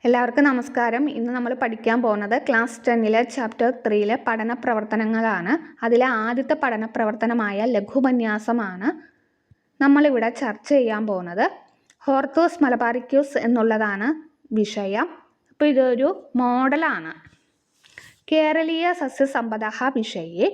എല്ലാവർക്കും നമസ്കാരം. ഇന്ന് നമ്മൾ പഠിക്കാൻ പോകുന്നത് ക്ലാസ് 10 ചാപ്റ്റർ 3 പഠന പ്രവർത്തനങ്ങളാണ്. അതിലെ ആദ്യത്തെ പഠന പ്രവർത്തനമായ ലഘുപന്യാസമാണ് നമ്മളിവിടെ ചർച്ച ചെയ്യാൻ പോകുന്നത്. ഹോർത്തൂസ് മലബാറിക്യൂസ് എന്നുള്ളതാണ് വിഷയം. അപ്പോൾ ഇതൊരു മോഡലാണ്. കേരളീയ സസ്യസമ്പദഃ വിഷയെ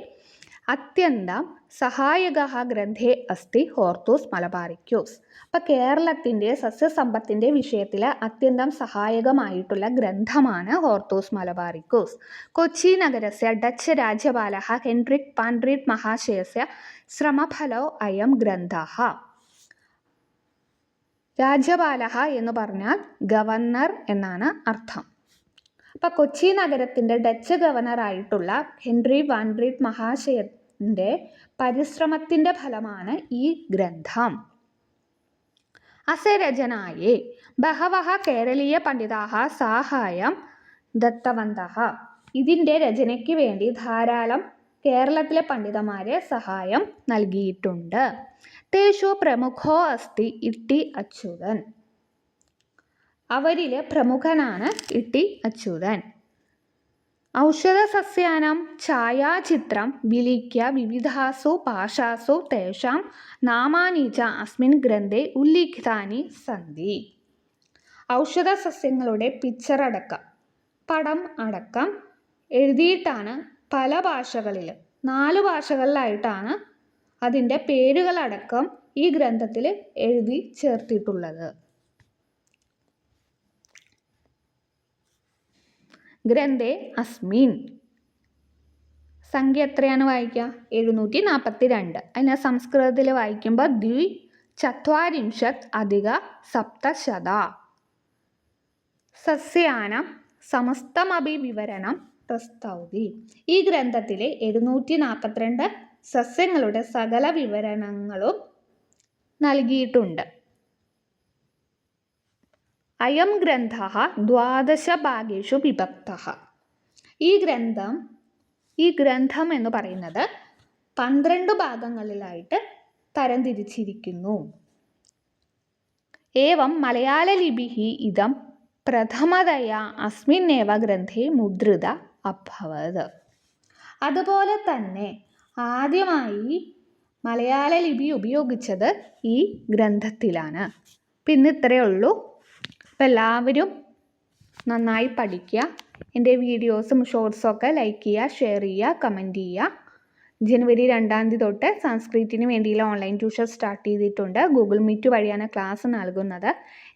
അത്യന്തം സഹായകഃ ഗ്രന്ഥേ അസ്തി ഹോർത്തൂസ് മലബാറിക്യൂസ്. അപ്പം കേരളത്തിൻ്റെ സസ്യസമ്പത്തിൻ്റെ വിഷയത്തിൽ അത്യന്തം സഹായകമായിട്ടുള്ള ഗ്രന്ഥമാണ് ഹോർത്തൂസ് മലബാറിക്യൂസ്. കൊച്ചി നഗരസ്യ ഡച്ച് രാജ്യപാലः ഹെൻറിക് പാൻഡ്രിറ്റ് മഹാശയസ്യ ശ്രമഫലോ അയം ഗ്രന്ഥഃ. രാജ്യപാലः എന്ന് പറഞ്ഞാൽ ഗവർണർ എന്നാണ് അർത്ഥം. അപ്പം കൊച്ചി നഗരത്തിൻ്റെ ഡച്ച് ഗവർണറായിട്ടുള്ള ഹെൻറി വാൻഡ്രിറ്റ് മഹാശയൻ്റെ പരിശ്രമത്തിൻ്റെ ഫലമാണ് ഈ ഗ്രന്ഥം. അസ്യ രചനായേ ബഹവഃ കേരളീയ പണ്ഡിതാः സാഹായം ദത്തവന്തഃ. ഇതിൻ്റെ രചനയ്ക്ക് വേണ്ടി ധാരാളം കേരളത്തിലെ പണ്ഡിതന്മാരെ സഹായം നൽകിയിട്ടുണ്ട്. തേഷു പ്രമുഖോ അസ്തി ഇട്ടി അച്യുതൻ. അവരിൽ പ്രമുഖനാണ് ഇട്ടി അച്യുതൻ. ഔഷധസസ്യാനാം ഛായാചിത്രം വിലിഖ്യ വിവിധാസു ഭാഷാസു തേഷാം നാമാനി ച അസ്മിൻ ഗ്രന്ഥേ ഉല്ലിഖിതാനി സന്തി. ഔഷധസസ്യങ്ങളുടെ പിക്ചർ അടക്കം പടം അടക്കം എഴുതിയിട്ടാണ് പല ഭാഷകളിൽ 4 ഭാഷകളിലായിട്ടാണ് അതിൻ്റെ പേരുകളടക്കം ഈ ഗ്രന്ഥത്തിൽ എഴുതി ചേർത്തിട്ടുള്ളത്. ഗ്രന്ഥേ അസ്മിൻ സംഖ്യ എത്രയാണ് വായിക്കുക? 742. അതിനെ സംസ്കൃതത്തിൽ വായിക്കുമ്പോൾ ദ്വിചത്വാരിംശത് അധിക സപ്തശത. സസ്യാനം സമസ്തമപി വിവരണം പ്രസ്തൗതി. ഈ ഗ്രന്ഥത്തിൽ 742 സസ്യങ്ങളുടെ സകല വിവരണങ്ങളും നൽകിയിട്ടുണ്ട്. അയം ഗ്രന്ഥഃ 12 ഭാഗേഷു വിഭക്തഃ. ഈ ഗ്രന്ഥം എന്ന് പറയുന്നത് 12 ഭാഗങ്ങളിലായിട്ട് തരംതിരിച്ചിരിക്കുന്നു. ഏവം മലയാളലിപിഃ ഇദം പ്രഥമതയാ അസ്മിന്നേവ ഗ്രന്ഥേ മുദ്രിത അഭവത്. അതുപോലെ തന്നെ ആദ്യമായി മലയാള ലിപി ഉപയോഗിച്ചത് ഈ ഗ്രന്ഥത്തിലാണ്. പിന്നെ ഇത്രയേ ഉള്ളൂ. അപ്പോൾ എല്ലാവരും നന്നായി പഠിക്കുക. എൻ്റെ വീഡിയോസും ഷോർട്സൊക്കെ ലൈക്ക് ചെയ്യുക, ഷെയർ ചെയ്യുക, കമൻറ്റ് ചെയ്യുക. ജനുവരി 2 തൊട്ട് സംസ്കൃതത്തിന് വേണ്ടിയുള്ള ഓൺലൈൻ ട്യൂഷൻ സ്റ്റാർട്ട് ചെയ്തിട്ടുണ്ട്. ഗൂഗിൾ മീറ്റ് വഴിയാണ് ക്ലാസ് നൽകുന്നത്.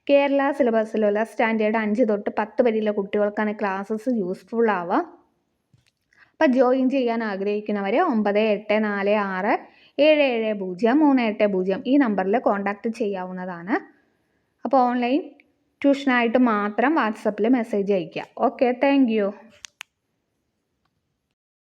കേരള സിലബസിലുള്ള സ്റ്റാൻഡേർഡ് 5 തൊട്ട് 10 വരെയുള്ള കുട്ടികൾക്കാണ് ക്ലാസ്സസ് യൂസ്ഫുൾ ആവുക. അപ്പോൾ ജോയിൻ ചെയ്യാൻ ആഗ്രഹിക്കുന്നവർ 9846770380 ഈ നമ്പറിൽ കോൺടാക്റ്റ് ചെയ്യാവുന്നതാണ്. അപ്പോൾ ഓൺലൈൻ ട്യൂഷനായിട്ട് മാത്രം വാട്സപ്പിൽ മെസ്സേജ് അയയ്ക്കുക. Okay, thank you.